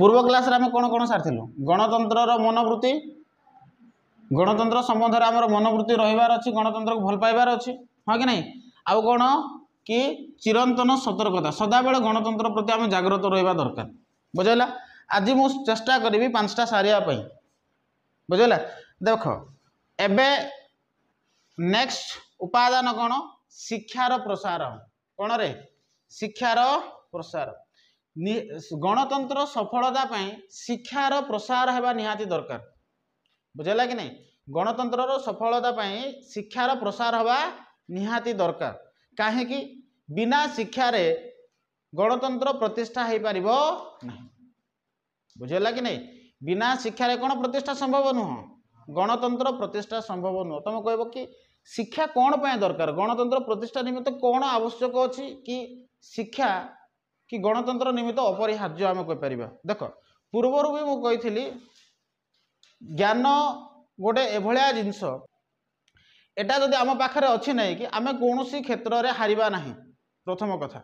पूर्व क्लास रे आम कौन कौन सारी गणतंत्र मनोवृत्ति गणतंत्र संबंध में आम मनोवृत्ति रही अच्छी गणतंत्र को भल पाइबार अच्छी हाँ कि नहीं आउ कौन कि चिरंतन सतर्कता सदाबेले गणतंत्र प्रति आम जाग्रत रहा दरकार बुझेगा। आज मुझे चेष्टा करी 5टा सारियापी बुझेगा। देख एबे नेक्स्ट उपादान कौन शिक्षार प्रसार कौन रे शिक्षार प्रसार गणतंत्र सफलता शिक्षार प्रसार होगा निहाती दरकार बुझेगा कि नहीं गणतंत्र सफलता शिक्षार प्रसार होगा निहाती दरकार कहीं बिना शिक्षार गणतंत्र प्रतिष्ठा हो पार ना बुझेगा कि नहीं बिना शिक्षार कौन प्रतिष्ठा संभव नुह गणतंत्र प्रतिष्ठा संभव नुह। तुम कह कि शिक्षा कौन पाए दरकार गणतंत्र प्रतिष्ठा निमित्त कौन आवश्यक अच्छी कि शिक्षा कि गणतंत्र निमित्त अपरिहार्य आम कहीपर। देख पूर्वर भी मुझे ज्ञान गोटे एभलिया जिनस एटा जदि आम पाखे अच्छी ना कि आम कौन क्षेत्र में हारिबा ना प्रथम कथा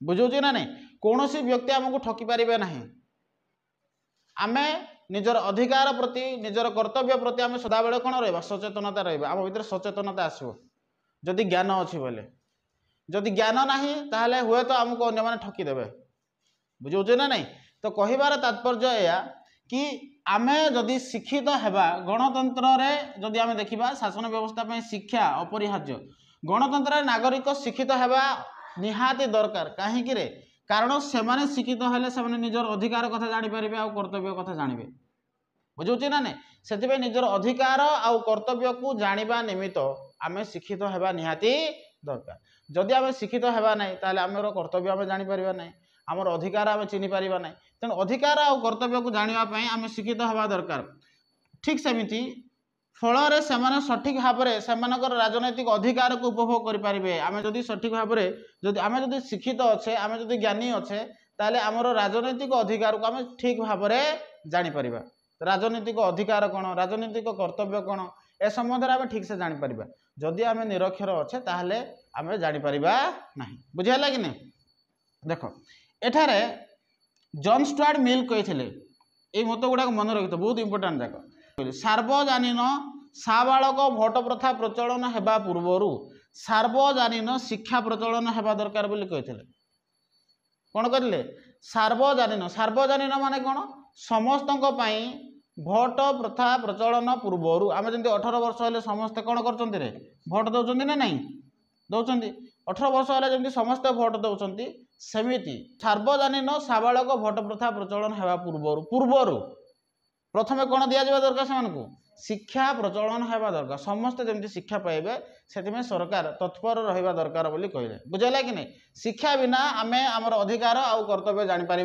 बुझे ना नहीं कौन व्यक्ति आमको ठकी पारे ना आम निजर अधिकार प्रति निजर कर्तव्य प्रति आम सदाबेले कौन रहा सचेतनता रहा आम भीतर सचेतनता आसो जदि ज्ञान अच्छी बोले जदि ज्ञान ना ताहले हुए तो आमको अन्य मैंने ठकीदेवे बुझे ना नहीं। तो कहिबार तात्पर्य या कि आमे जदि शिक्षित हेबा गणतंत्र रे जदि आमे देखिबा शासन व्यवस्था पे शिक्षा अपरिहार्य गणतंत्र नागरिक शिक्षित हेबा निहाती दरकार कहीं रे कारण से माने शिक्षित हेले से माने निजर अधिकार कथा जानि परिबे आ कर्तव्य कथा जानिबे बुझुची ना नहीं से निजर अधिकार आ कर्तव्य को जानिबा निमित्त आमे शिक्षित हेबा निहाती दरकार जदि आमे शिक्षित हेबा नहीं ताले आमर कर्तव्य आमे जानि परिबा नहीं आमर अधिकार आमे चिनि परिबा नहीं तेणु अधिकार आ कर्तव्य को जानापी आम शिक्षित हवा दरकार ठीक सेमिति फल सठिक भाव में से राजनैतिक अधिकार को उपभोग करें आम जदि सठिक भाव में आम जदि शिक्षित अच्छे आम जदि ज्ञानी अच्छे ताले आमर राजनैतिक अधिकार को आम ठीक भाव में जापर राजनैतिक अधिकार कौन राजनैतिक कर्तव्य कौन ए संबंध में आम ठीक से जापर जदि आम निरक्षर अच्छे ताहले आम जापर ना बुझेगा कि नहीं। देख एठारे जॉन स्टुआर्ट मिल कही ये मत गुड़ाक मन रखी बहुत इंपोर्टाट जाक सार्वजनीन साबालक भोट प्रथा प्रचलन होगा पूर्वर सार्वजनीन शिक्षा प्रचलन होगा दरकार बोली कही कौन करें सार्वजनीन सार्वजनीन माने कौन समस्त भोट प्रथा प्रचलन पूर्वर आम जमी 18 वर्ष हेल्ले समस्ते कौन कर भोट दौरान ना नहीं दौरान 18 वर्ष हेल्ले जमी समस्ते भोट दौरान सेमिति सार्वजनीन साबालक भोट प्रथा प्रचलन होगा पूर्वर पूर्वर प्रथमे कौन दि जावा दरकार से शिक्षा प्रचलन होगा दरकार समस्ते जमी शिक्षा पाइबे से सरकार तत्पर रहा दरकार बोली कहले बुझेगा कि नहीं शिक्षा बिना आम आमर अधिकार आउ कर्तव्य जापर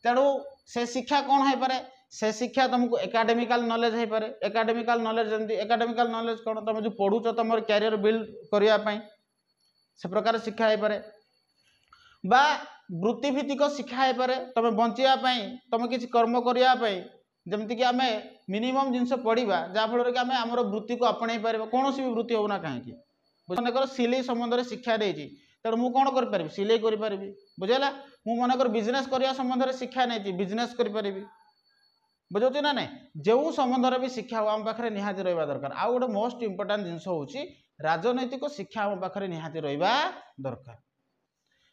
तेणु से शिक्षा कौन हो पारे से शिक्षा तुमको एकाडेमिकल नॉलेज हो पारे एकाडेमिकल नॉलेज जमी एकाडेमिकल नॉलेज कौन तुम जो पढ़ुच तुम कैरियर बिल्ड करने से प्रकार शिक्षा हो पारे बा वृत्तिभित्तिक शिक्षा हो पारे तुम बचापी तुम किसी कर्म करने जमीक आम मिनिमम जिनस पढ़ा जहाँफल कि आम आम वृत्ति को आपणे पार कौन भी वृत्ति होना कहीं मनकर सिलाई संबंध में शिक्षा देती तेणु मुझे कौन करें सिलाई करी बुझेगा मुझे मनकर बिजनेस करने संबंध में शिक्षा नहीं बिजनेस करी बुझे ना नहीं जो संबंध में भी शिक्षा आम पाखे निहाती रहा दरकार आउ गोटे मोस्ट इंपोर्टाट जिनस हूँ राजनैतिक शिक्षा आम पाखे निहाती रहा दरकार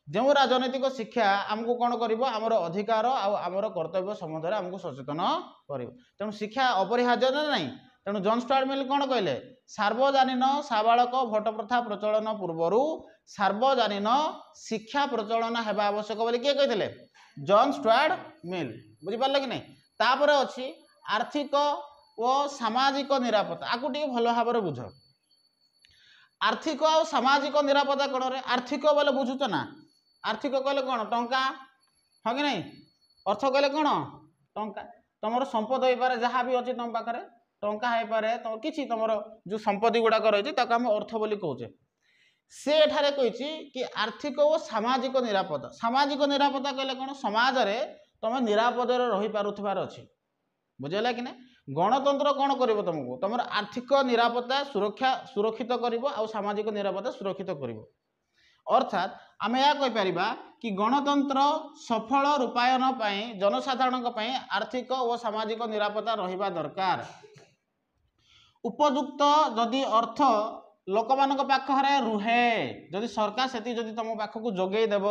जो राजनैतिक शिक्षा आमको कौन कर आमर अधिकार आमर कर्तव्य संबंध में आमको सचेतन कर तेणु शिक्षा अपरिहार्य ना नहीं तेणु जॉन स्टुआर्ट मिल कौन कहले सार्वजनीन साबालक भोट प्रथा प्रचलन पूर्वर सार्वजनीन शिक्षा प्रचलन होगा आवश्यक बोली किए कहते जॉन स्टुआर्ट मिल बुझिपारे कि नहीं तापर अच्छी आर्थिक और सामाजिक निरापत्ता आपको टे भल भाव में बुझ आर्थिक और सामाजिक निरापत्ता कौन रे आर्थिक बोले बुझुच ना आर्थिक कहले कौन टंका हाँ कि नहीं अर्थ कहले कौन टंका तुम संपद हो पारे जहाँ भी अच्छी तुम पाखे टंका हो पारे तुम कि तुम जो संपत्ति गुड़ाक रही आम अर्थ बोली कहचे से एठारे कही कि आर्थिक और सामाजिक निरापत्ता कहले कौन समाज रे तुम निरापद रही पारुथिबार अच्छी बुझेगा कि नहीं गणतंत्र कौन कर तुमको तुम आर्थिक निरापत्ता सुरक्षित कर सामाजिक निरापत्ता सुरक्षित कर अर्थात आम यह कहीपर कि गणतंत्र सफल रूपायन जनसाधारण आर्थिक और सामाजिक निरापत्ता रहिबा दरकार। उपयुक्त जदि अर्थ लोक मान पाखे रुहे जदि सरकार से तुम पाखक जोगे देव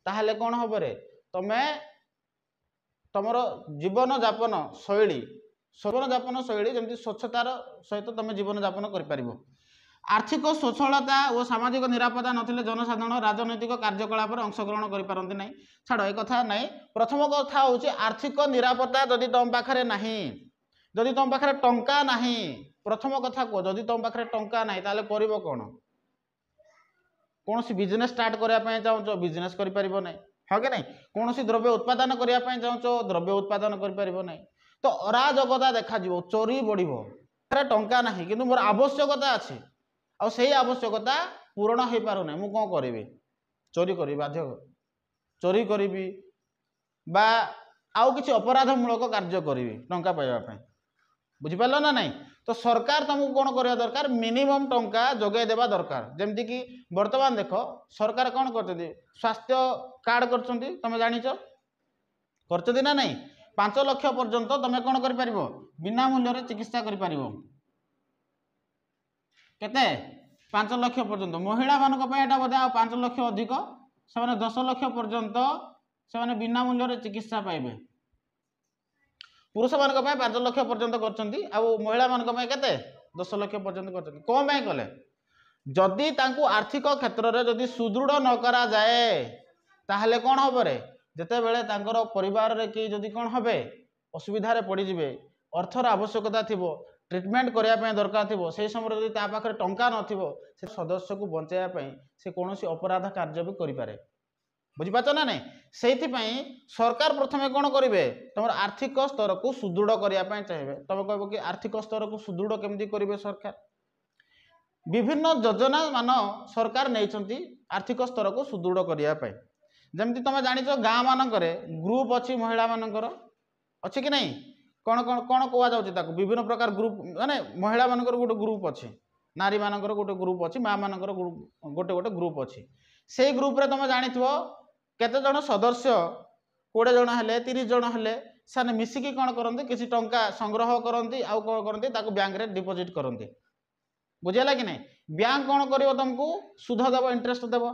ताहले कौन हम रे तमे तुमर जीवन जापन शैली जमी स्वच्छतार सहित तुम जीवन जापन कर। आर्थिक स्वच्छलता और सामाजिक निरापत्ता नथिले जनसाधारण राजनैतिक कार्यकलाप अंशग्रहण करें ना। छाड़ एक कथा ना। प्रथम कथा हूँ आर्थिक निरापत्ता जदि तुम पाखे ना जदि तुम पाखे टंका ना प्रथम कथा कह जदि तुम पाखे टंका ना ताले कर कौन कौन बिजनेस स्टार्ट करने चाहो बिजनेस कर ना हाँ कि नहीं कौन द्रव्य उत्पादन करने चाहो द्रव्य उत्पादन कर। तो अराजकता देखा चोरी बढ़ टंका ना कि मोर आवश्यकता अच्छी आ से आवश्यकता पूरण हो पार ना मुझे कौन करी चोरी करी बाध्य चोरी करी बा आउ किसी अपराधमूलक कार्य करी टंका पाइबा बुझिपार ना नहीं। तो सरकार तुमको कौन करवा दरकार मिनिमम टंका जोगे देवा दरकार। जमती कि वर्तमान देख सरकार कौन कर स्वास्थ्य कार्ड कर तुम जान कर ना नहीं 5 लाख पर्यंत तुम कौन कर बिना मूल्य चिकित्सा कर केते 5 लाख पर्यंत महिला मान बोधे आ 5 लाख अधिक से 10 लाख पर्यंत से बिना मूल्य चिकित्सा पाइबे। पुरुष मान 5 लाख पर्यंत कर महिला मान के 10 लाख पर्यंत कर कौन कले जदि आर्थिक क्षेत्र में जदि सुदृढ़ न करा जाए ताहले कौन हम रे जिते बेले परिवार रे कि जदि कौन हे असुविधा पड़े अर्थर आवश्यकता थी ट्रिटमेंट करने दरकार थी से समय जब पाखे टंका नथिबो से सदस्य को बचाई से कौन अपराध कार्य भी करें बुझीपार ना नहीं। से सरकार प्रथम कौन करेंगे तुम आर्थिक स्तर को सुदृढ़ करने चाहिए। तुम कह कि आर्थिक स्तर को सुदृढ़ केमती करेंगे सरकार विभिन्न योजना मान सरकार नहीं आर्थिक स्तर को सुदृढ़ करने जमती तुम जान गाँ मानक ग्रुप अच्छी महिला मानकर अच्छी कि नहीं कौन कौन कौन कह विभिन्न प्रकार ग्रुप माने महिला मानकर गोटे ग्रुप अच्छी नारी मानकर गोटे ग्रुप अच्छी माँ मानकर गोटे गोटे ग्रुप अच्छी से ग्रुप रे तुम जानी केते जन सदस्य 20 जन हेले 30 जन हेले से मिसिकी कौन करते किसी टंका संग्रह करती आउ कौन करती बैंक रे डिपोजिट करती बुझेगा कि नहीं। बैंक कौन कर तुमको सुध देव इंटरेस्ट देव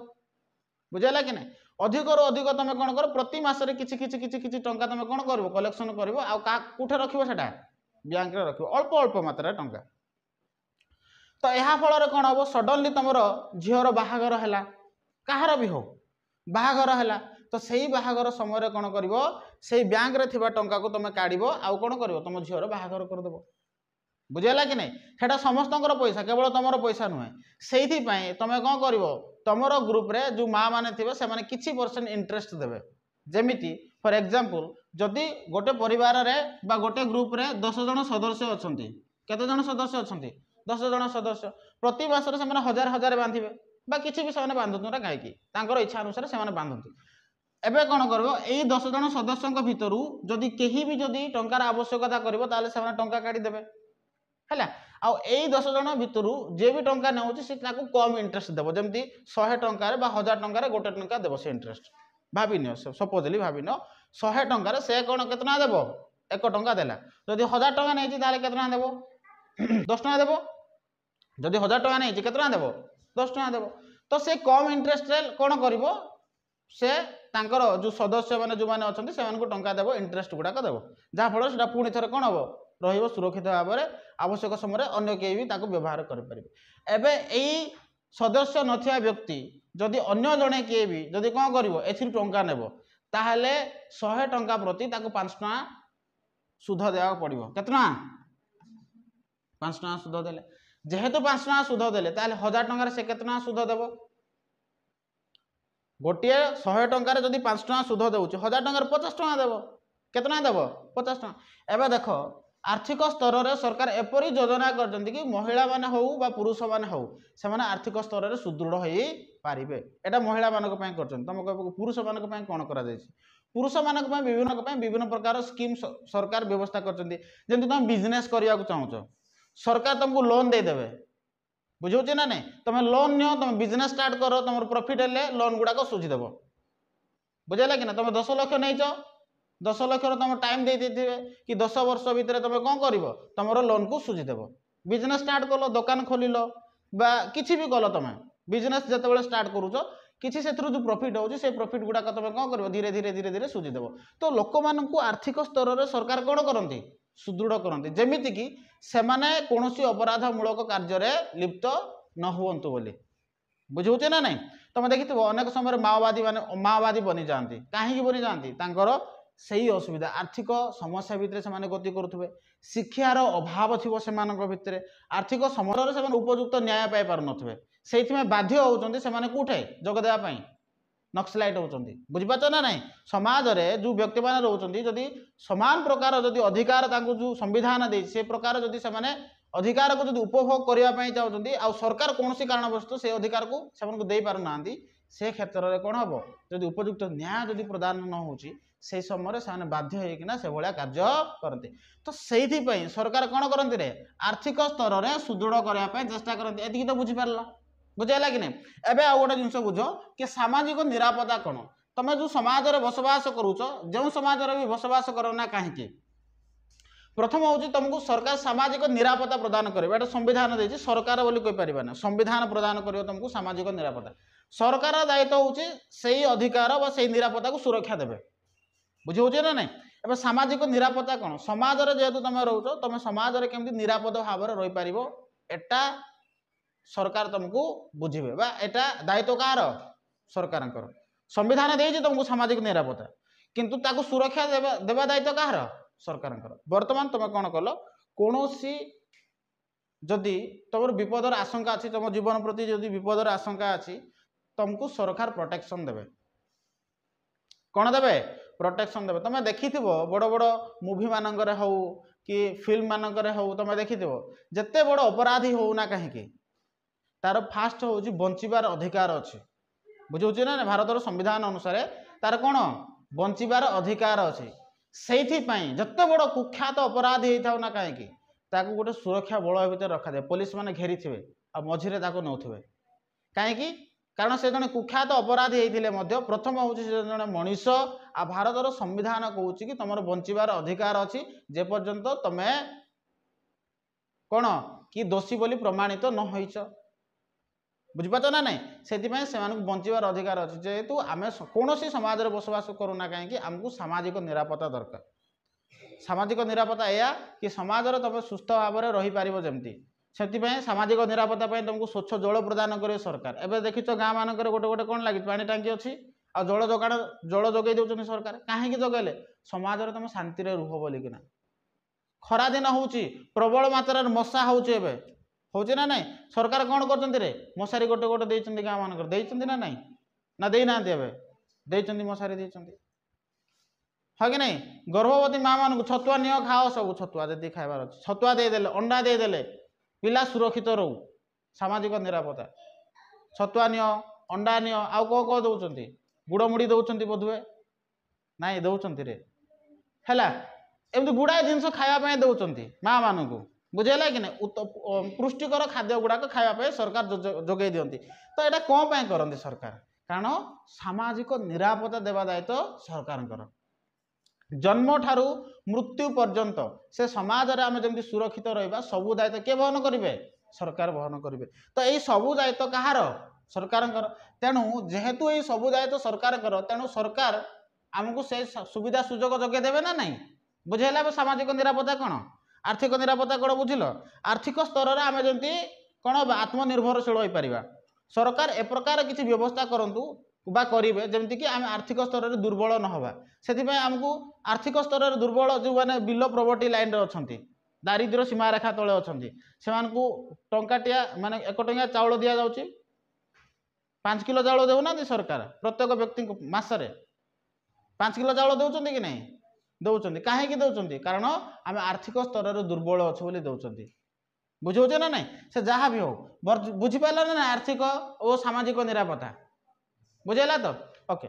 बुझेगा कि नहीं। अधिक रू अधिक तुम कौन कर प्रति मासरे किछि किछि किछि किछि टंका तुम कौन कर कलेक्शन कर कौटे रखो से बैंक रे रख अल्प अल्प मात्रा टंका। तो यह फल कौन हम सडनली तुम झीर बाहागर है कहार भी हो बाहागर है तो सही बाहागर समय कौन कर से बैंक रे थिबा टंका को तुम काढ़ आउ कौन कर तुम झीर बाहागर करदेव बुझेगा कि नहीं। सेटा समस्त पैसा केवल तुम पैसा नुहे से तुम कौन कर तुम ग्रुप रे जो माँ मैंने थे से किसी % इंटरेस्ट देवे जमीती फॉर एग्जांपल जदि गोटे परिवार रे बा गोटे ग्रुप रे 10 जन सदस्य अच्छा केते जन सदस्य अच्छा 10 जन सदस्य प्रति मासरे से 1000 बांधे बा किसी भी से बांधतु ना कहीं इच्छा अनुसार से बांधती एबे कौन कर 10 जन सदस्यों भितर जदि कहीं भी जदि टंकार आवश्यकता करिवो ताले से टंका काढ़ी देबे है आउ 10 जन भितर जे भी टंका नौछि से ताको कम इंटरेस्ट देव जमती 100 टंकार बा 1000 टंकार गोटे टंका देव से इंटरेस्ट भाविन सपोजली भाविन 100 टंकार से कौन केतना देव 1 टंका देला जदि 1000 टंका नहीं ताले केतना देव 10 टंका देव जदि 1000 टंका नहीं केतना देव 10 टंका देव। तो से कम इंटरेस्ट रे कौन करिवो से तांकर जो सदस्य माने जो माने अछंती से मानको टंका देव इंटरेस्ट गुडाक देव जहाँ फल से पुणी थे कौन हम रहिबो सुरक्षित भाव में आवश्यक समय अन्य केही भी ताको व्यवहार करें। एबे एई सदस्य नथिया व्यक्ति जदि अन्य जड़े किए भी जदि कौन कर टंका नेब ताहले 100 टंका प्रति ताको 5 टंका सुध देवा पड़ो केतना 5 टंका सुध देले जेहेतु 5 टंका सुध देले ताहले 1000 टंका से केतना सुध देव गोटे 100 टंकार जदि 5 टंका सुध देउछ 1000 टंकार 50 टंका देव केतना देव 50 टंका। एबे देख आर्थिक स्तर में सरकार एपरी योजना करछन्ती कि महिला माने हो बा पुरुष माने हो से माने आर्थिक स्तर में सुदृढ़ हो पारिबे एटा महिला मानक पय करछन तुम कहबो पुरुष मानक पय कोन करा जाय पुरुष मानक पय विभिन्न प्रकार स्कीम सरकार व्यवस्था करछन्ती जेंति तुम बिजनेस करिया को चाहूछ सरकार तुमको लोन दे देबे बुझे ना नहीं तुम लोन नियो तुम बिजनेस स्टार्ट कर तुम प्रॉफिट हेले लोन गुड़ाक सुझीदेव बुझेगा कि ना तुम 10 लाख नहीं 10 लाख तुम टाइम दे कि 10 वर्ष भितर तुम कौन कर तुम लोन को सुझीदेव बिजनेस स्टार्ट कल दुकान खोल कि भी कल तुम बिजनेस जिते स्टार्ट करुच किसी से जो प्रॉफिट हो प्रॉफिट गुड़ाक तुम कौन कर धीरे धीरे धीरे धीरे सुझीदेव तो लोक मानू आर्थिक स्तर में सरकार कौन करती सुदृढ़ करती जमीती कि सेमाने कौनसी अपराधमूलक कार्य लिप्त न हुंतु बोली बुझे ना नहीं तुम देखि अनेक समय माओवादी बनी जाती कहीं बनी जाती सही असुविधा आर्थिक समस्या भितर से गति करुवे शिक्षार अभाव थी से भितर आर्थिक समस्या से उपयुक्त न्याय पाई पार नुवे से बाध्य होती कौटे जोगदेवाई नक्सलाइट होती बुझीपार ना नहीं समाज में जो व्यक्ति मैंने रोचे जदि समान प्रकार जदि अधिकार जो संविधान दे से प्रकार जदि से अधिकार को जदि उपभोग करने चाहते आ सरकार कौन कारणवश से अधिकार को दे पारना से क्षेत्र में कौन हम जदि उपयुक्त न्याय जदि प्रदान न हो समय से बाध्य होना से भाया कार्य करते तो से सरकार कौन करते रे आर्थिक स्तर में सुदृढ़ करने चेष्टा करते ये तो बुझीपार बुझेगा कि नहीं एवं आउ गोटे जिन बुझ कि सामाजिक निरापत्ता कौन तुम जो समाज में बसवास करुच जो समाज में भी बसवास करना कहीं प्रथम हूँ तुमको सरकार सामाजिक निरापत्ता प्रदान कर संविधान देती सरकार बोली कहीपर ना संविधान प्रदान कर तुमको सामाजिक निरापत्ता सरकार दायित्व हूँ से अधिकार से निरापत्ता को सुरक्षा देवे बुझे ना नहीं एवं सामाजिक निरापत्ता कौन समाज में जेहेतु तुम रोच तुम समाज में केमती निरापद भाव में रहीपर एटा सरकार तुमको बुझे एटा दायित्व कार सरकार संविधान दे तुमको सामाजिक निरापत्ता किंतु ताको सुरक्षा देवा दायित्व कार सरकार बर्तमान तुम कौन कल कौन जदि तुम विपदर आशंका अच्छी तुम जीवन प्रति जदि विपदर आशंका अच्छी तुमको सरकार प्रोटेक्शन देवे कौन देवे प्रोटेक्शन देवे तुम देखि बड़ बड़ मूवी मानक हो कि फिल्म मानक हो तुम देखि जिते बड़ अपराधी होना कहीं तार फास्ट हूँ बंचार अधिकार अच्छे बुझे ना भारतर संविधान अनुसार तार कौन बंचार अधिकार अच्छे से जिते बड़ कुख्यात अपराधी होता ना कहीं गोटे सुरक्षा बल भर रखा जाए पुलिस मैंने घेरी थे आ मझे नौथे कहीं कारण से जड़े कुख्यात अपराधी होते प्रथम हूँ जड़े मनीष आ भारतर संविधान कहूँ कि तुम बंचार अधिकार अच्छी जे पर्यंत तुम्हें कौन कि दोषी बोली प्रमाणित न होइछ बुझीपार ना नहीं से बंचार अधिकार अच्छे जेहेतु आम कौन समाज में बसवास करूना कहीं आमको सामाजिक निरापत्ता दरकार सामाजिक निरापत्ता या कि समाज में तुम सुस्थ भाव में रहीपर जमी से सामाजिक निरापत्ता तुमको स्वच्छ जल प्रदान करे सरकार एवं देखी गाँ मानक गोटे गोटे कौन लगी पानी टांकी अच्छी आ जल जोगाण जल जोगे दौरान सरकार कहीं जोगेले समाज में तुम शांति रुह बोलिकिना खरा दिन हूँ प्रबल मात्रा मशा हूँ ना नहीं सरकार कौन कर मशारी गोटे गोटे देते गाँ मानक देते ना नहीं ना देना देते मशारी देते हाँ कि नहीं गर्भवती माँ मान छतुआ नियो खाओ सब छतुआ जब खाइबार अच्छे छतुआ देदेले अंडा देदेले पिला सुरक्षित रो सामाजिक निरापत्ता छतुआ नियो अंडा नियो आउ कौ कौ दौरान गुड़मुड़ी दौरान बोधुए नाई दौरान रे है एमती गुड़ाए जिन खायापी दौरान माँ मान को बुझेगा कि नहीं पुष्टिकर खाद्य गुड़ाक खायापी सरकार जोगे दिखती तो यहाँ कौन करती सरकार कारण सामाजिक निरापत्ता देवा दायित्व सरकार जन्म ठारू मृत्यु पर्यंत से समाज में आम जमी सुरक्षित रहा सबू दायित्व किए बहन करेंगे सरकार बहन करेंगे तो यही सबू दायित्व कहार सरकार तेणु जेहेतु ये सबू दायित्व सरकार तेणु सरकार आमको से सुविधा सुजोग जोगे देवे ना नहीं बुझेगा सामाजिक निरापत्ता कौन आर्थिक निरापत्ता कौन बुझल आर्थिक स्तर में आम जमी कौन आत्मनिर्भरशील हो पार सरकार ए प्रकार किसी व्यवस्था करूँ बा करेंगे जमीक कि आम आर्थिक स्तर में दुर्बल न हवा से आमको आर्थिक स्तर में दुर्बल जो मैंने बिलो प्रवर्टी लाइन अच्छा दारिद्र्य सीमा रेखा तले अच्छा से टंकाटिया माने 1 टंकिया चाउल दि जाऊँगी 5 किलो चाउल देना सरकार प्रत्येक व्यक्ति मसरे 5 किलो चाउल दौरान कि नहीं दौरान कहीं दौरान कारण आम आर्थिक स्तर में दुर्बल अच्छे बोली दौरान बुझे ना नहीं से जहाँ भी हो बुझीपार ना आर्थिक और सामाजिक निरापत्ता बुझेगा तो ओके।